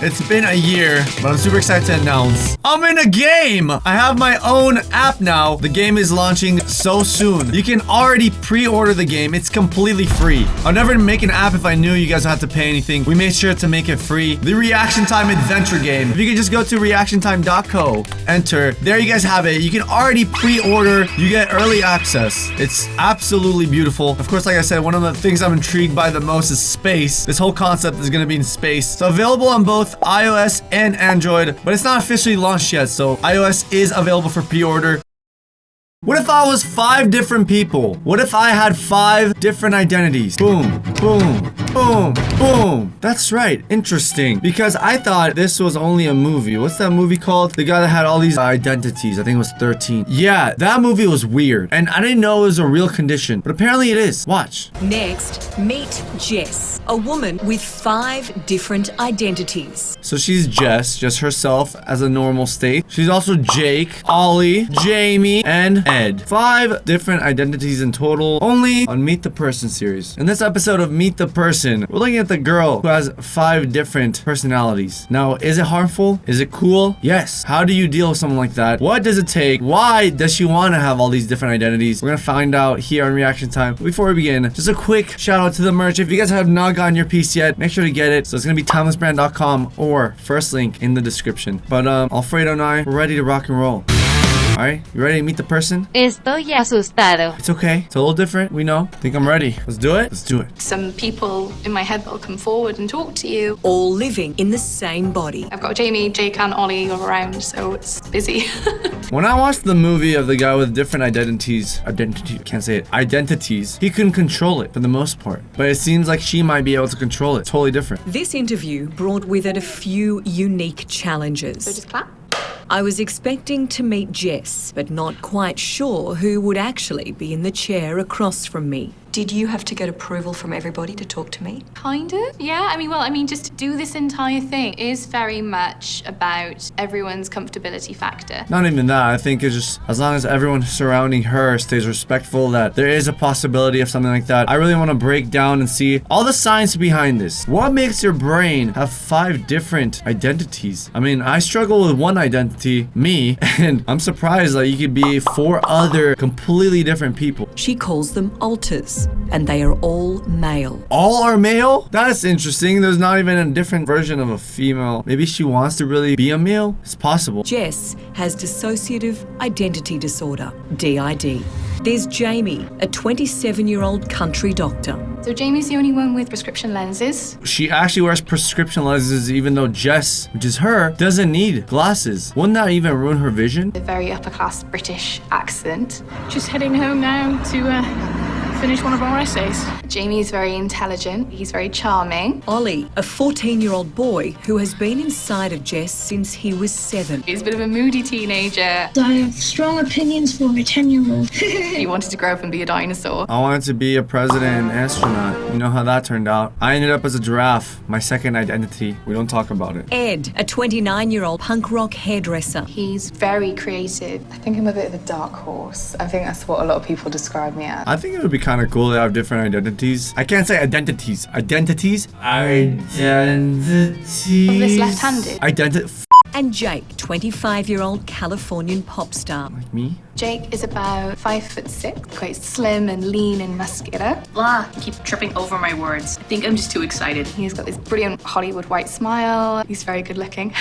It's been a year, but I'm super excited to announce I'm in a game. I have my own app now. The game is launching so soon. You can already pre-order the game. It's completely free. I'd never make an app if I knew you guys had to pay anything. We made sure to make it free. The Reaction Time adventure game. If you can just go to reactiontime.co, enter. There you guys have it. You can already pre-order. You get early access. It's absolutely beautiful. Of course, like I said, one of the things I'm intrigued by the most is space. This whole concept is going to be in space. So available on both iOS and Android, but it's not officially launched yet. So iOS is available for pre-order. What if I was 5 different people? What if I had 5 different identities? Boom, boom, boom, boom. That's right. Interesting. Because I thought this was only a movie. What's that movie called? The guy that had all these identities. I think it was 13. Yeah, that movie was weird. And I didn't know it was a real condition. But apparently it is. Watch. Next, meet Jess, a woman with 5 different identities. So she's Jess, just herself as a normal state. She's also Jake, Ollie, Jamie, and Ed. 5 different identities in total, only on Meet the Person series. In this episode of Meet the Person, we're looking at the girl who has 5 different personalities. Now, is it harmful? Is it cool? Yes. How do you deal with someone like that? What does it take? Why does she want to have all these different identities? We're gonna find out here on Reaction Time. Before we begin, just a quick shout out to the merch. If you guys have not gotten your piece yet, make sure to get it. So it's gonna be timelessbrand.com or first link in the description. But Alfredo and I, we're ready to rock and roll. Alright, you ready to meet the person? Estoy asustado. It's okay. It's a little different. We know. Think I'm ready. Let's do it. Let's do it. Some people in my head that'll come forward and talk to you. All living in the same body. I've got Jamie, Jake, and Ollie all around, so it's busy. When I watched the movie of the guy with different identities, he couldn't control it for the most part. But it seems like she might be able to control it. Totally different. This interview brought with it a few unique challenges. So just clap. I was expecting to meet Jess, but not quite sure who would actually be in the chair across from me. Did you have to get approval from everybody to talk to me? Kind of, yeah. I mean, just to do this entire thing is very much about everyone's comfortability factor. Not even that. I think it's just as long as everyone surrounding her stays respectful, that there is a possibility of something like that. I really want to break down and see all the science behind this. What makes your brain have 5 different identities? I mean, I struggle with one identity, me, and I'm surprised that you could be 4 other completely different people. She calls them alters, and they are all male. All are male? That's interesting. There's not even a different version of a female. Maybe she wants to really be a male? It's possible. Jess has dissociative identity disorder, DID. There's Jamie, a 27-year-old country doctor. So Jamie's the only one with prescription lenses. She actually wears prescription lenses even though Jess, which is her, doesn't need glasses. Wouldn't that even ruin her vision? A very upper-class British accent. Just heading home now to finish one of our essays. Jamie's very intelligent. He's very charming. Ollie, a 14-year-old boy who has been inside of Jess since he was 7. He's a bit of a moody teenager. I have strong opinions for a 10-year-old. He wanted to grow up and be a dinosaur. I wanted to be a president and astronaut. You know how that turned out. I ended up as a giraffe, my second identity. We don't talk about it. Ed, a 29-year-old punk rock hairdresser. He's very creative. I think I'm a bit of a dark horse. I think that's what a lot of people describe me as. I think it would be kind of cool to have different identities. I can't say identities. Identities? Identities. Oh, this left-handed. And Jake, 25-year-old Californian pop star. Like me? Jake is about 5'6", quite slim and lean and muscular. Blah, I keep tripping over my words. I think I'm just too excited. He's got this brilliant Hollywood white smile. He's very good looking.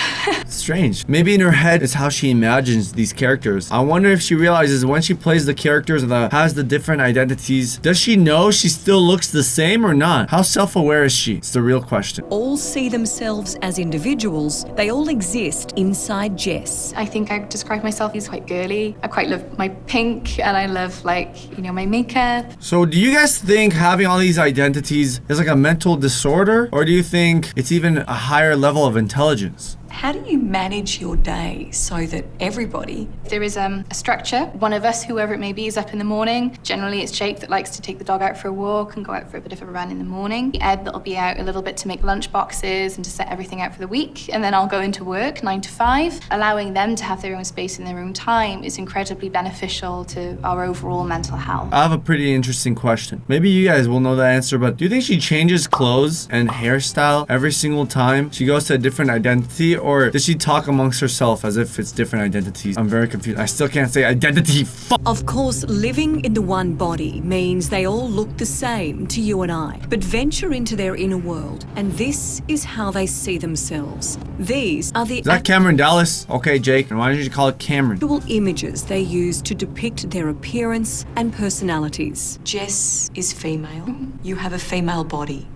Strange. Maybe in her head is how she imagines these characters. I wonder if she realizes when she plays the characters that has the different identities, does she know she still looks the same or not? How self-aware is she? It's the real question. All see themselves as individuals. They all exist inside Jess. I think I describe myself as quite girly. I quite love my pink and I love my makeup. So do you guys think having all these identities is like a mental disorder, or do you think it's even a higher level of intelligence? How do you manage your day so that everybody... There is a structure. One of us, whoever it may be, is up in the morning. Generally, it's Jake that likes to take the dog out for a walk and go out for a bit of a run in the morning. Ed that'll be out a little bit to make lunch boxes and to set everything out for the week. And then I'll go into work 9 to 5. Allowing them to have their own space and their own time is incredibly beneficial to our overall mental health. I have a pretty interesting question. Maybe you guys will know the answer, but do you think she changes clothes and hairstyle every single time she goes to a different identity, or does she talk amongst herself as if it's different identities? I'm very confused. I still can't say identity. Of course, living in the one body means they all look the same to you and I, but venture into their inner world, and this is how they see themselves. These are the Is that Cameron Dallas? Okay, Jake, and why did you call it Cameron? actual images they use to depict their appearance and personalities. Jess is female. You have a female body.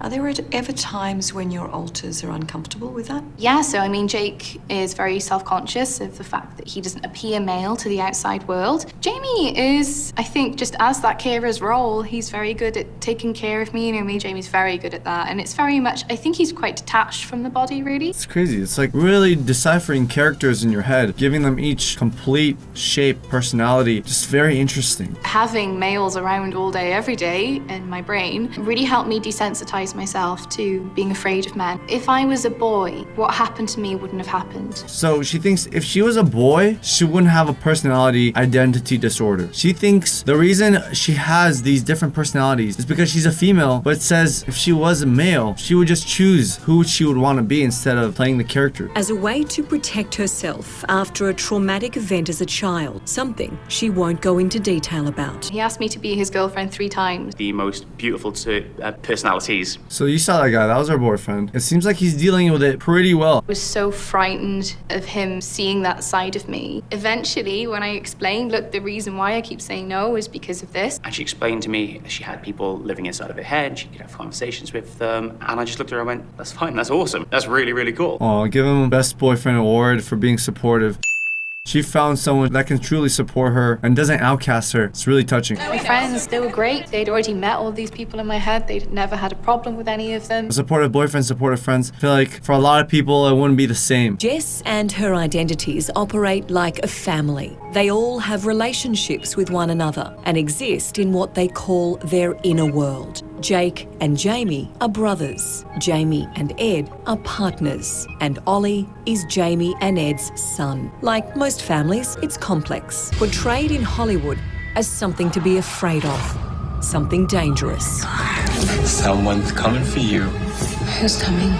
Are there ever times when your alters are uncomfortable with that? Yeah, so I mean, Jake is very self-conscious of the fact that he doesn't appear male to the outside world. Jamie is, I think, just as that carer's role, he's very good at taking care of me. You know me, Jamie's very good at that. And it's very much, I think he's quite detached from the body, really. It's crazy. It's like really deciphering characters in your head, giving them each complete shape, personality. Just very interesting. Having males around all day, every day in my brain really helped me desensitize myself to being afraid of men. If I was a boy, what happened to me wouldn't have happened. So she thinks if she was a boy, she wouldn't have a personality identity disorder. She thinks the reason she has these different personalities is because she's a female, but it says if she was a male, she would just choose who she would want to be instead of playing the character. As a way to protect herself after a traumatic event as a child, something she won't go into detail about. He asked me to be his girlfriend 3 times. The most beautiful personalities. So you saw that guy, that was her boyfriend. It seems like he's dealing with it pretty well. I was so frightened of him seeing that side of me. Eventually, when I explained, look, the reason why I keep saying no is because of this. And she explained to me she had people living inside of her head, she could have conversations with them, and I just looked at her and went, that's fine, that's awesome. That's really, really cool. Oh, give him a Best Boyfriend award for being supportive. She found someone that can truly support her and doesn't outcast her. It's really touching. My friends, they were great. They'd already met all these people in my head. They'd never had a problem with any of them. Supportive boyfriend, supportive friends. I feel like for a lot of people, it wouldn't be the same. Jess and her identities operate like a family. They all have relationships with one another and exist in what they call their inner world. Jake and Jamie are brothers. Jamie and Ed are partners. And Ollie is Jamie and Ed's son. Like most families, it's complex. Portrayed in Hollywood as something to be afraid of. Something dangerous. Someone's coming for you. Who's coming?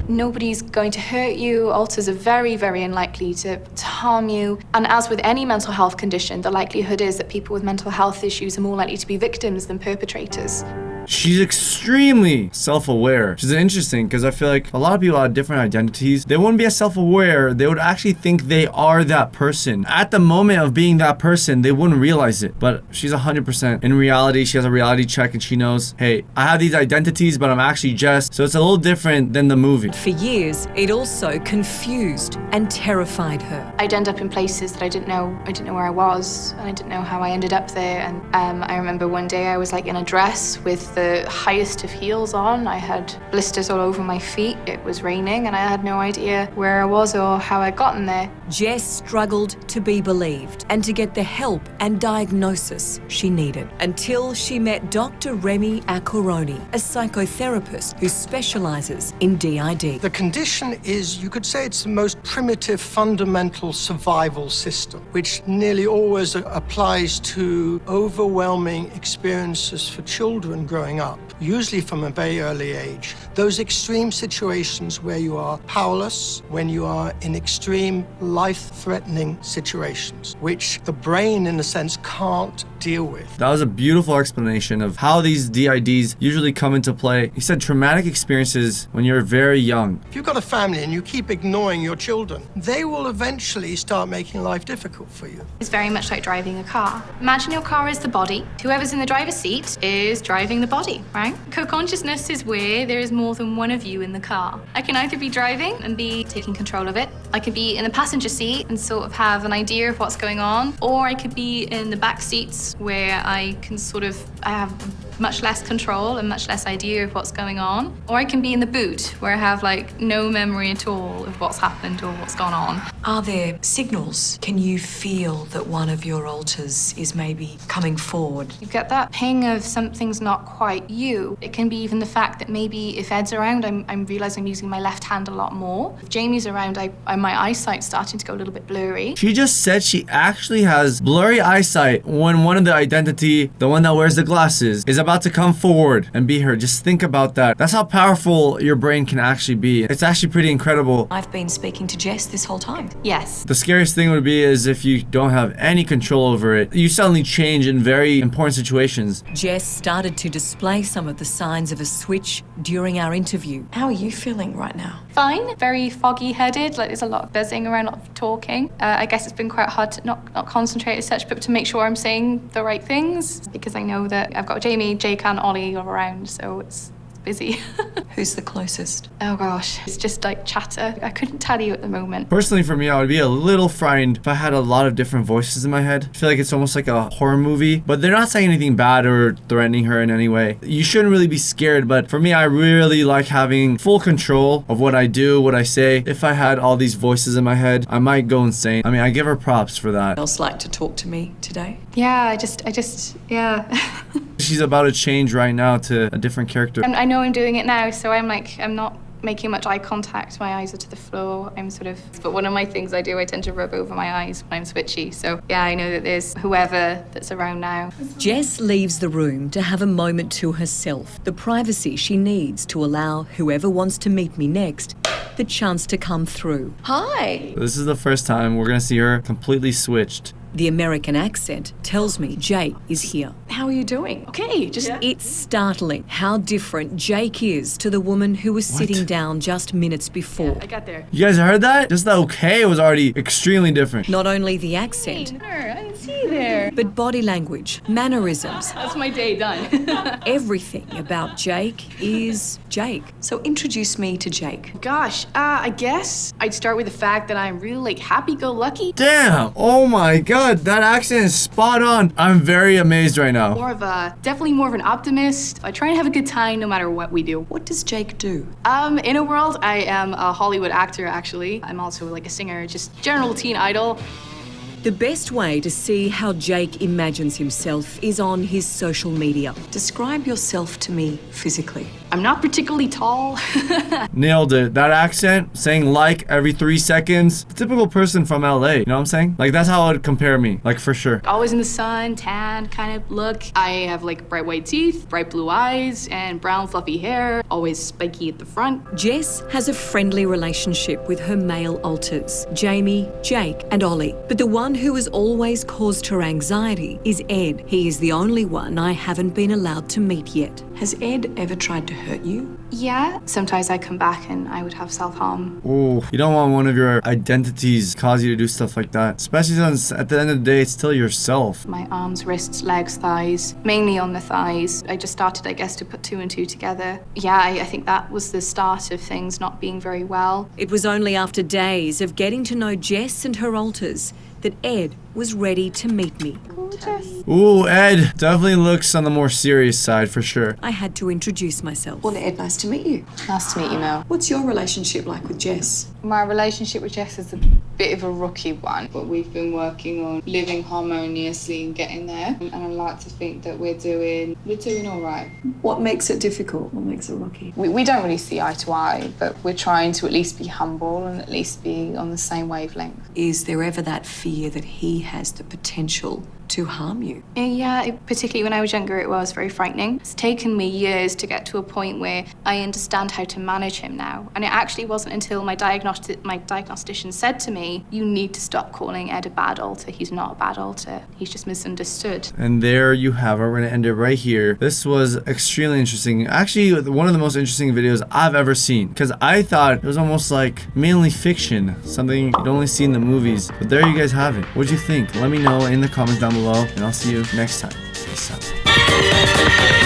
Nobody's going to hurt you. Alters are very, very unlikely to harm you. And as with any mental health condition, the likelihood is that people with mental health issues are more likely to be victims than perpetrators. She's extremely self-aware, which is interesting because I feel like a lot of people have different identities. They wouldn't be as self-aware. They would actually think they are that person. At the moment of being that person, they wouldn't realize it. But she's 100%. In reality, she has a reality check and she knows, hey, I have these identities, but I'm actually Jess. So it's a little different than the movie. For years, it also confused and terrified her. I'd end up in places that I didn't know where I was, and I didn't know how I ended up there. And I remember one day I was like in a dress with the highest of heels on. I had blisters all over my feet. It was raining and I had no idea where I was or how I'd gotten there. Jess struggled to be believed and to get the help and diagnosis she needed until she met Dr. Remy Akoroni, a psychotherapist who specializes in DID. The condition is, you could say it's the most primitive fundamental survival system, which nearly always applies to overwhelming experiences for children growing up, usually from a very early age. Those extreme situations where you are powerless, when you are in extreme life-threatening situations, which the brain, in a sense, can't deal with. That was a beautiful explanation of how these DIDs usually come into play. He said traumatic experiences when you're very young. If you've got a family and you keep ignoring your children, they will eventually start making life difficult for you. It's very much like driving a car. Imagine your car is the body. Whoever's in the driver's seat is driving the body, right? Co-consciousness is where there is more than one of you in the car. I can either be driving and be taking control of it, I could be in the passenger seat and sort of have an idea of what's going on, or I could be in the back seats where I have much less control and much less idea of what's going on. Or I can be in the boot where I have like no memory at all of what's happened or what's gone on. Are there signals? Can you feel that one of your alters is maybe coming forward? You get that ping of something's not quite you. It can be even the fact that maybe if Ed's around, I'm realizing I'm using my left hand a lot more. If Jamie's around, my eyesight's starting to go a little bit blurry. She just said she actually has blurry eyesight when one of the identity, the one that wears the glasses, is about to come forward and be her. Just think about that. That's how powerful your brain can actually be. It's actually pretty incredible. I've been speaking to Jess this whole time. Yes. The scariest thing would be is if you don't have any control over it. You suddenly change in very important situations. Jess started to display some of the signs of a switch during our interview. How are you feeling right now? Fine. Very foggy-headed. Like there's a lot of buzzing around, a lot of talking. I guess it's been quite hard to not concentrate as such, but to make sure I'm saying the right things, because I know that I've got Jamie, Jake, and Ollie all around, so it's busy. Who's the closest? Oh gosh, it's just like chatter. I couldn't tell you at the moment. Personally, for me, I would be a little frightened if I had a lot of different voices in my head. I feel like it's almost like a horror movie, but they're not saying anything bad or threatening her in any way. You shouldn't really be scared, but for me, I really like having full control of what I do, what I say. If I had all these voices in my head, I might go insane. I mean, I give her props for that. Else like to talk to me today? Yeah, I just, yeah. She's about to change right now to a different character. And I know I'm doing it now, so I'm not making much eye contact. My eyes are to the floor. But one of my things I do, I tend to rub over my eyes when I'm switchy. So yeah, I know that there's whoever that's around now. Jess leaves the room to have a moment to herself, the privacy she needs to allow whoever wants to meet me next the chance to come through. Hi. This is the first time we're gonna see her completely switched. The American accent tells me Jake is here. How are you doing? Okay, just It's startling how different Jake is to the woman who was sitting down just minutes before. I got there. You guys heard that? Just the okay was already extremely different. Not only the accent, I didn't see you there. but body language, mannerisms, That's my day done. everything about Jake is Jake. So introduce me to Jake. Gosh, I guess I'd start with the fact that I'm real happy-go-lucky. Damn! Oh my god, that accent is spot on. I'm very amazed right now. Definitely more of an optimist. I try and have a good time no matter what we do. What does Jake do? In a world, I am a Hollywood actor, actually. I'm also like a singer, just general teen idol. The best way to see how Jake imagines himself is on his social media. Describe yourself to me physically. I'm not particularly tall. Nailed it. That accent, saying like every 3 seconds. Typical person from LA, you know what I'm saying? Like that's how it would compare me, like for sure. Always in the sun, tan kind of look. I have like bright white teeth, bright blue eyes, and brown fluffy hair, always spiky at the front. Jess has a friendly relationship with her male alters, Jamie, Jake, and Ollie. But the one who has always caused her anxiety is Ed. He is the only one I haven't been allowed to meet yet. Has Ed ever tried to hurt you? Yeah, sometimes I come back and I would have self-harm. Ooh, you don't want one of your identities cause you to do stuff like that. Especially since at the end of the day, it's still yourself. My arms, wrists, legs, thighs, mainly on the thighs. I just started, I guess, to put 2 and 2 together. Yeah, I think that was the start of things not being very well. It was only after days of getting to know Jess and her alters that Ed was ready to meet me. Ooh, Ed definitely looks on the more serious side for sure. I had to introduce myself. Well, Ed, nice to meet you. Nice to meet you, Mel. What's your relationship like with Jess? My relationship with Jess is a bit of a rocky one, but we've been working on living harmoniously and getting there. And I like to think that we're doing all right. What makes it difficult? What makes it rocky? We don't really see eye to eye, but we're trying to at least be humble and at least be on the same wavelength. Is there ever that fear that he has the potential to harm you? Yeah, particularly when I was younger, it was very frightening. It's taken me years to get to a point where I understand how to manage him now. And it actually wasn't until my diagnostician said to me, you need to stop calling Ed a bad alter. He's not a bad alter. He's just misunderstood. And there you have it. We're gonna end it right here. This was extremely interesting. Actually, one of the most interesting videos I've ever seen. Because I thought it was almost like mainly fiction. Something you'd only see in the movies. But there you guys have it. What'd you think? Let me know in the comments down below. And I'll see you next time. Peace out.